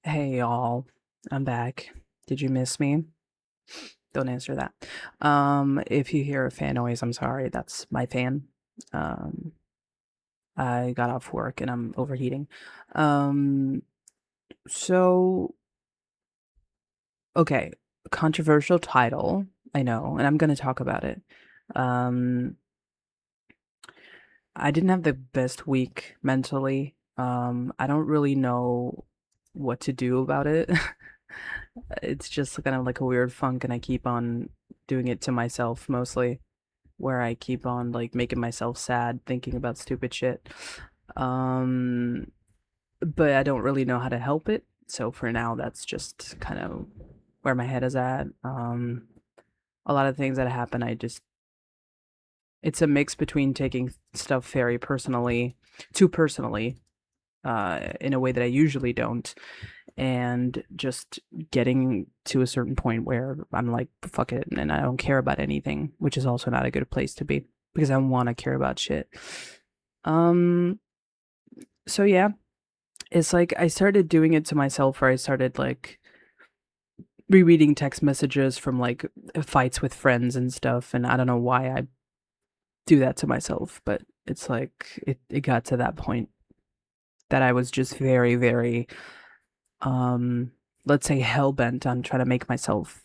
Hey y'all, I'm back. Did you miss me? Don't answer that. If you hear a fan noise, I'm sorry. That's my fan. Um, I got off work and I'm overheating. Um, so okay, controversial title. I know, and I'm gonna talk about it. Um, I didn't have the best week mentally. I don't really know what to do about it. It's just kind of like a weird funk, and I keep on doing it to myself mostly, where I keep on like making myself sad thinking about stupid shit. Um, but I don't really know how to help it. So for now, that's just kind of where my head is at. A lot of things that happen, it's a mix between taking stuff very personally, too personally, in a way that I usually don't, and just getting to a certain point where I'm like, fuck it, and I don't care about anything, which is also not a good place to be because I want to care about shit. Um, so yeah, it's like I started doing it to myself, where I started like rereading text messages from like fights with friends and stuff, and I don't know why I do that to myself, but it's like it got to that point that I was just very, very um let's say hell bent on trying to make myself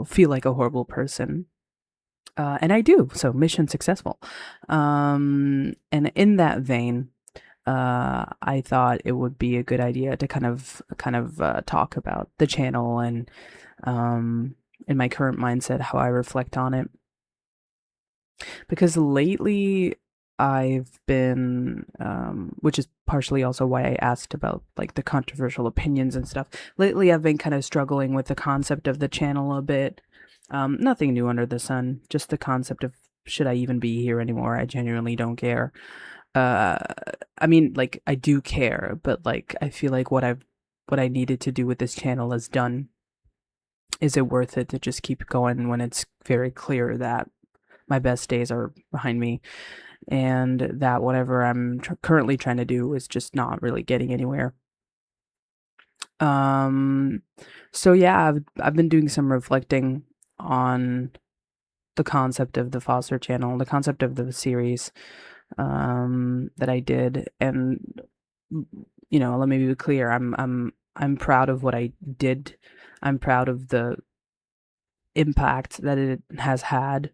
feel like a horrible person. And I do, so mission successful. And in that vein, I thought it would be a good idea to kind of talk about the channel and um in my current mindset, how I reflect on it. Because lately I've been, which is partially also why I asked about like the controversial opinions and stuff. Lately, I've been kind of struggling with the concept of the channel a bit. Nothing new under the sun, just the concept of should I even be here anymore? I genuinely don't care. Uh, I mean, like I do care, but like I feel like what I needed to do with this channel is done. Is it worth it to just keep going when it's very clear that my best days are behind me and that whatever I'm currently trying to do is just not really getting anywhere. Um, so yeah, I've been doing some reflecting on the concept of the Foster channel, the concept of the series that I did, and let me be clear. I'm proud of what I did. I'm proud of the impact that it has had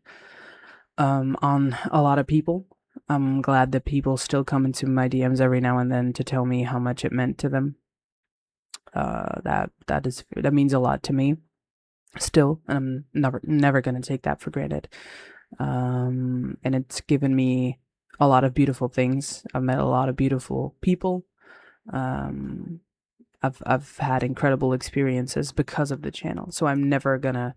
on a lot of people. I'm glad that people still come into my DMs every now and then to tell me how much it meant to them. That means a lot to me still, and I'm never gonna take that for granted. And it's given me a lot of beautiful things. I've met a lot of beautiful people. Um, I've had incredible experiences because of the channel, so I'm never gonna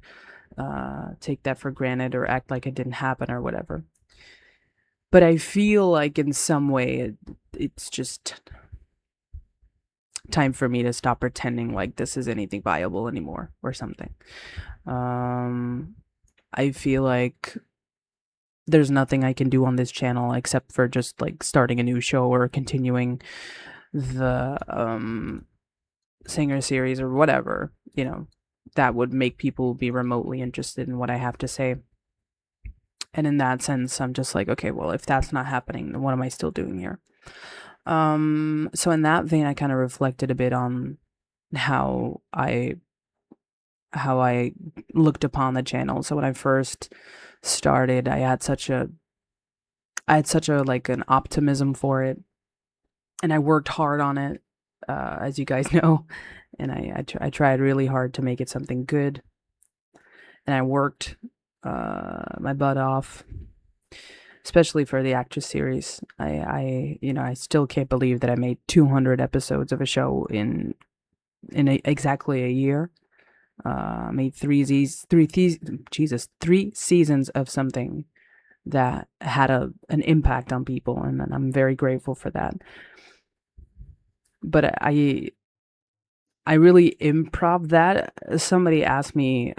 take that for granted or act like it didn't happen or whatever. But I feel like in some way it's just time for me to stop pretending like this is anything viable anymore or something. Um, I feel like there's nothing I can do on this channel except for just like starting a new show or continuing the singer series or whatever, that would make people be remotely interested in what I have to say. And in that sense, I'm just like, okay, well, if that's not happening, then what am I still doing here? So in that vein, I kind of reflected a bit on how I how I looked upon the channel. So when I first started, I had such a like an optimism for it, and I worked hard on it, as you guys know, and I tried really hard to make it something good, and I worked my butt off, especially for the actress series. I still can't believe that I made 200 episodes of a show exactly a year. Made three seasons of something that had an impact on people, and I'm very grateful for that. But I really improv that. Somebody asked me,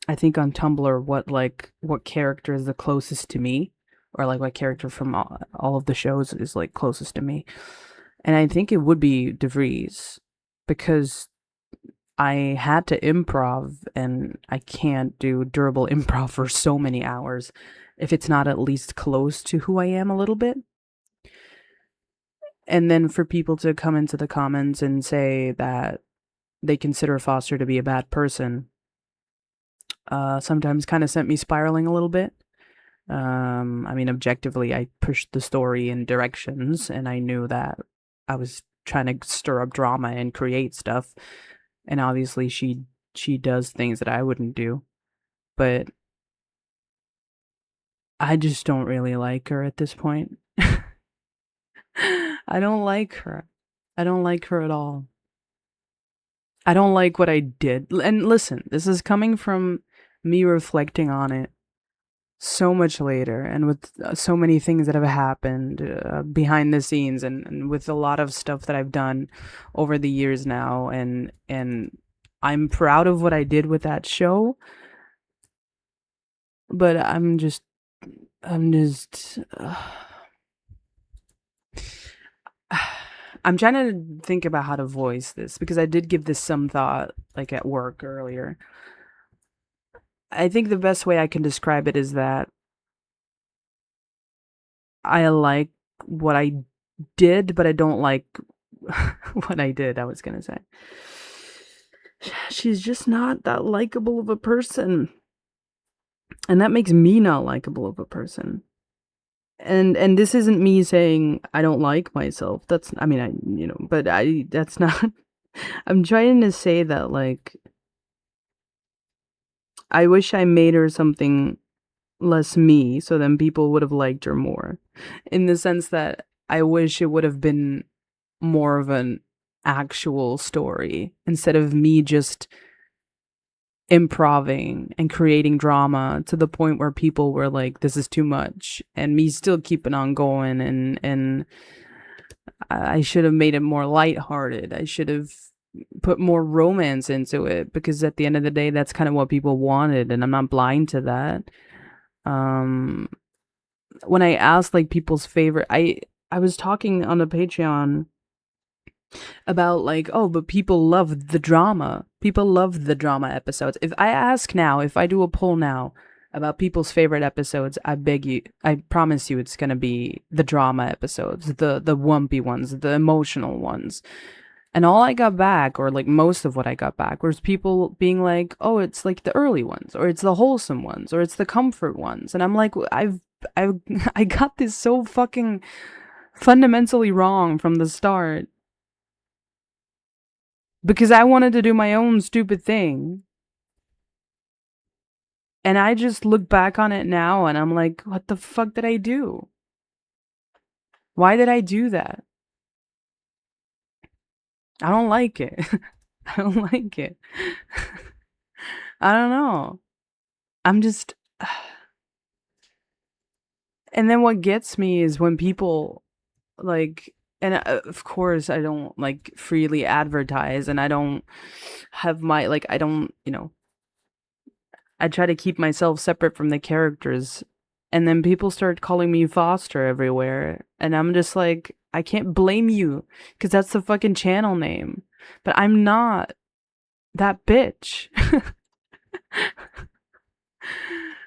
I think on Tumblr, what character is the closest to me, or like what character from all of the shows is like closest to me, and I think it would be DeVries. because I had to improv, and I can't do durable improv for so many hours if it's not at least close to who I am a little bit. And then for people to come into the comments and say that they consider Foster to be a bad person, sometimes kind of sent me spiraling a little bit. I mean, objectively, I pushed the story in directions, and I knew that I was trying to stir up drama and create stuff. And obviously, she does things that I wouldn't do, but I just don't really like her at this point. I don't like her. I don't like her at all. I don't like what I did. And listen, this is coming from me reflecting on it so much later, and with so many things that have happened behind the scenes, and with a lot of stuff that I've done over the years now, and I'm proud of what I did with that show, but I'm just I'm trying to think about how to voice this, because I did give this some thought, like at work earlier. I think the best way I can describe it is that I like what I did, but I don't like what I did, I was gonna say. She's just not that likable of a person. And that makes me not likable of a person. And this isn't me saying I don't like myself. That's, I mean, but that's not I'm trying to say that, like, I wish I made her something less me, so then people would have liked her more. In the sense that I wish it would have been more of an actual story instead of me just improving and creating drama to the point where people were like, this is too much, and me still keeping on going. And I should have made it more lighthearted. I should have put more romance into it, because at the end of the day, that's kind of what people wanted, and I'm not blind to that. um when I asked, like, people's favorite, I was talking on the Patreon about, like, oh, but people love the drama. People love the drama episodes. If I ask now, if I do a poll now about people's favorite episodes, I beg you, I promise you, it's gonna be the drama episodes, the wumpy ones, the emotional ones. And all I got back, or like most of what I got back, was people being like, "Oh, it's like the early ones, or it's the wholesome ones, or it's the comfort ones." And I'm like, I've, I got this so fucking fundamentally wrong from the start, because I wanted to do my own stupid thing. And I just look back on it now, and I'm like, what the fuck did I do? Why did I do that? I don't like it. I don't like it. I don't know. I'm just. And then what gets me is when people, like, and of course I don't like freely advertise, and I don't have my, like, I don't, I try to keep myself separate from the characters. And then people start calling me Foster everywhere, and I'm just like, I can't blame you, because that's the fucking channel name. But I'm not that bitch.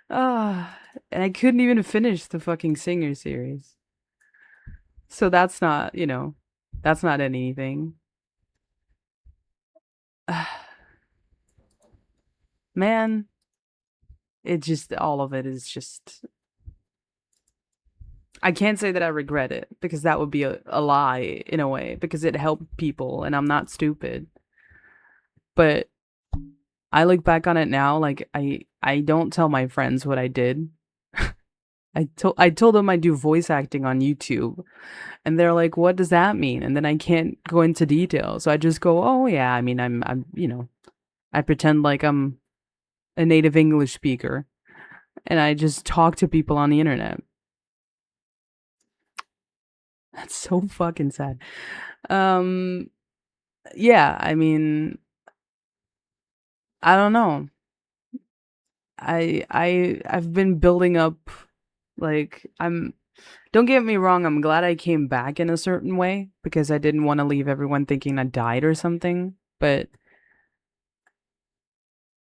Ah, and I couldn't even finish the fucking Singer series. So that's not, that's not anything. Man, it just, all of it is just, I can't say that I regret it, because that would be a lie in a way, because it helped people and I'm not stupid. But I look back on it now, like, I don't tell my friends what I did. I told them I do voice acting on YouTube, and they're like, "What does that mean?" And then I can't go into detail, so I just go, "Oh yeah, I mean, I'm I pretend like I'm a native English speaker, and I just talk to people on the internet." That's so fucking sad. Um, yeah, I mean, I don't know. I've been building up, like, I'm Don't get me wrong, I'm glad I came back in a certain way because I didn't want to leave everyone thinking I died or something. But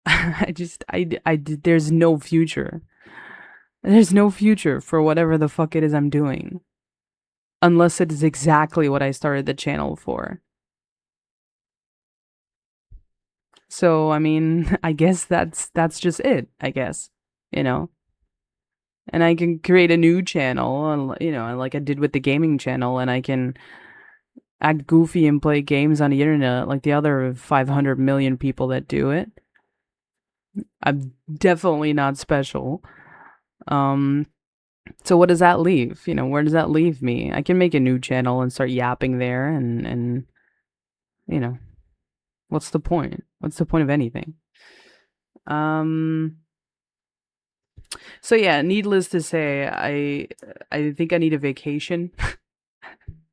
there's no future. There's no future for whatever the fuck it is I'm doing. Unless it is exactly what I started the channel for. So, I mean, I guess that's just it, I guess. You know? And I can create a new channel, and like I did with the gaming channel, and I can act goofy and play games on the internet like the other 500 million people that do it. I'm definitely not special. Um, so what does that leave? Where does that leave me? I can make a new channel and start yapping there, and you know, what's the point? What's the point of anything? Um, so yeah, needless to say, I think I need a vacation.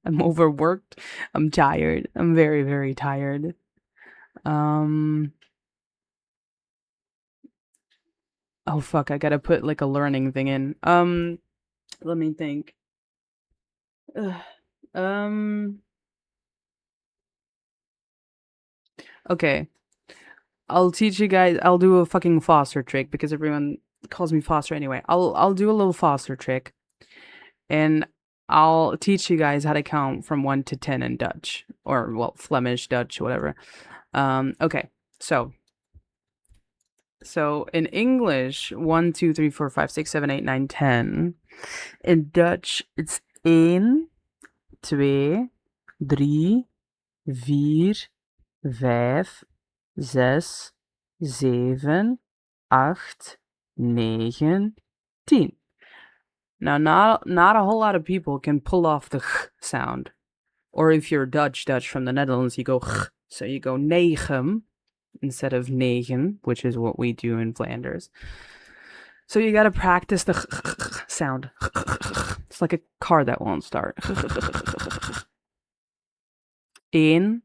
I'm overworked. I'm tired. I'm very, very tired. Um, oh fuck, I gotta put like a learning thing in. Let me think. Ugh. Um, okay. I'll teach you guys. I'll do a fucking Foster trick because everyone calls me Foster anyway. I'll do a little Foster trick, and I'll teach you guys how to count from 1 to 10 in Dutch, or well, Flemish, Dutch, whatever. Okay. So in English, 1, 2, 3, 4, 5, 6, 7, 8, 9, 10. In Dutch, it's 1, 2, 3, 4, 5, 6, 7, 8, 9, 10. Now, not a whole lot of people can pull off the ch sound. Or if you're Dutch from the Netherlands, you go ch. So you go negen instead of negen, which is what we do in Flanders. So you gotta practice the ch sound. It's like a car that won't start. 1,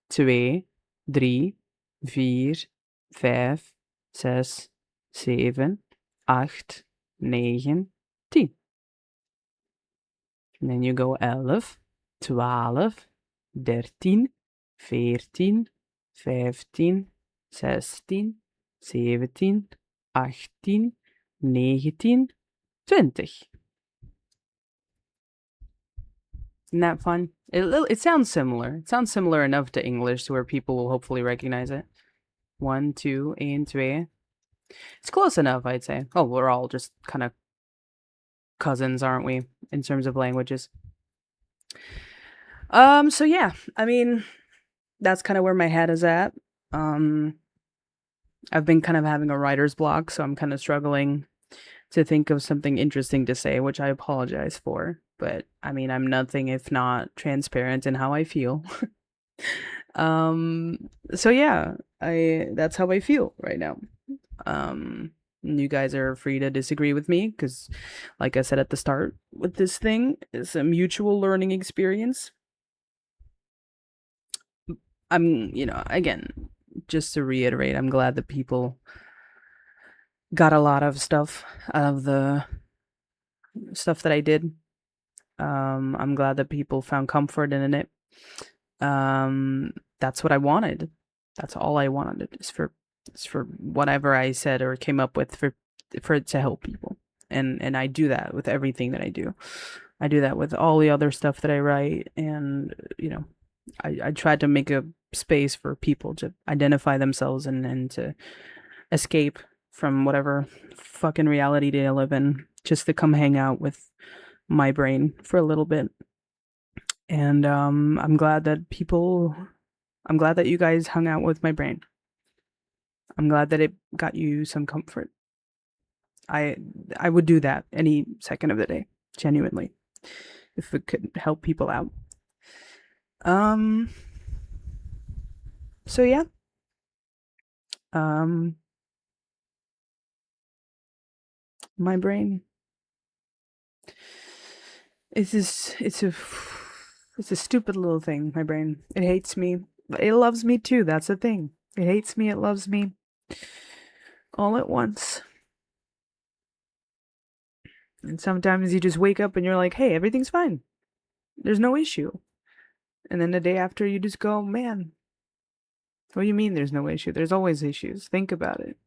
2, 3, 4, 5, 6, 7, 8, 9, 10. And then you go 11, 12, 13, 14, 15, 16, 17, 18, 19, 20. Isn't that fun? It sounds similar. It sounds similar enough to English to where people will hopefully recognize it. 1, 2, 1, 2. It's close enough, I'd say. Oh, we're all just kind of cousins, aren't we, in terms of languages? So yeah, I mean, that's kind of where my head is at. Um, I've been kind of having a writer's block, so I'm kind of struggling to think of something interesting to say, which I apologize for. But I mean, I'm nothing if not transparent in how I feel. So yeah, I that's how I feel right now. Um, you guys are free to disagree with me because, like I said at the start, with this thing, it's a mutual learning experience. Again, just to reiterate, I'm glad that people got a lot of stuff out of the stuff that I did. I'm glad that people found comfort in it. That's what I wanted. That's all I wanted is for whatever I said or came up with for it to help people. And I do that with everything that I do. I do that with all the other stuff that I write, and I tried to make a space for people to identify themselves and to escape from whatever fucking reality they live in, just to come hang out with my brain for a little bit. And I'm glad that you guys hung out with my brain. I'm glad that it got you some comfort. I I would do that any second of the day, genuinely, if it could help people out. Um so yeah. Um my brain. It's a stupid little thing, my brain. It hates me, but it loves me too. That's the thing. It hates me, it loves me all at once. And sometimes you just wake up and you're like, hey, everything's fine. There's no issue. And then the day after, you just go, man, what do you mean there's no issue? There's always issues. Think about it.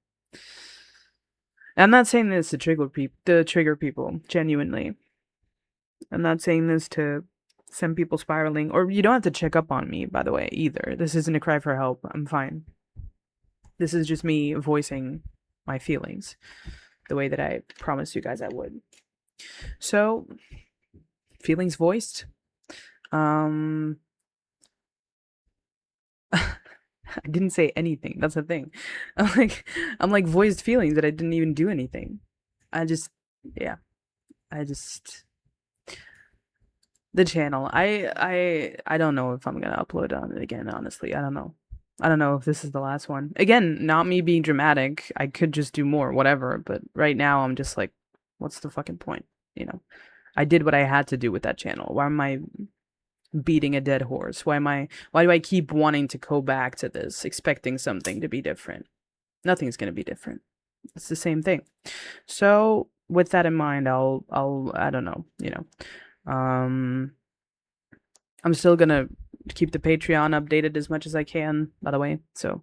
I'm not saying this to trigger people, genuinely. I'm not saying this to send people spiraling, or you don't have to check up on me, by the way, either. This isn't a cry for help. I'm fine. This is just me voicing my feelings the way that I promised you guys I would. So, feelings voiced. I didn't say anything. That's the thing. I'm like voiced feelings that I didn't even do anything. I just yeah. I just the channel. I don't know if I'm gonna upload on it again, honestly. I don't know. I don't know if this is the last one. Again, not me being dramatic. I could just do more, whatever. But right now I'm just like, what's the fucking point? You know? I did what I had to do with that channel. Why am I beating a dead horse? Why do I keep wanting to go back to this, expecting something to be different? Nothing's gonna be different. It's the same thing. So with that in mind, I don't know, I'm still gonna keep the Patreon updated as much as I can, by the way, so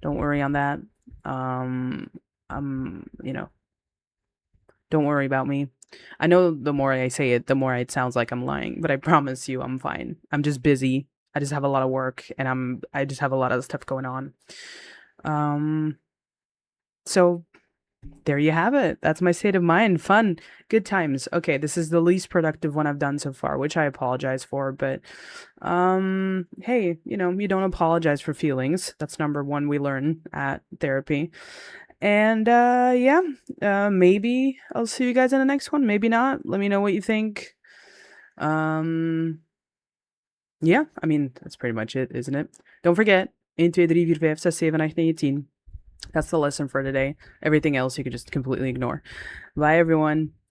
don't worry on that. I'm, don't worry about me. I know the more I say it, the more it sounds like I'm lying, but I promise you I'm fine. I'm just busy. I just have a lot of work and I just have a lot of stuff going on. So there you have it. That's my state of mind. Fun, good times. Okay, this is the least productive one I've done so far, which I apologize for, but hey, you don't apologize for feelings. That's number one we learn at therapy. And yeah, maybe I'll see you guys in the next one. Maybe not. Let me know what you think. Yeah, I mean, that's pretty much it, isn't it? Don't forget, 1, 2, 3, 4, 5, 6, 7, 8, 9, 10. That's the lesson for today. Everything else you could just completely ignore. Bye, everyone.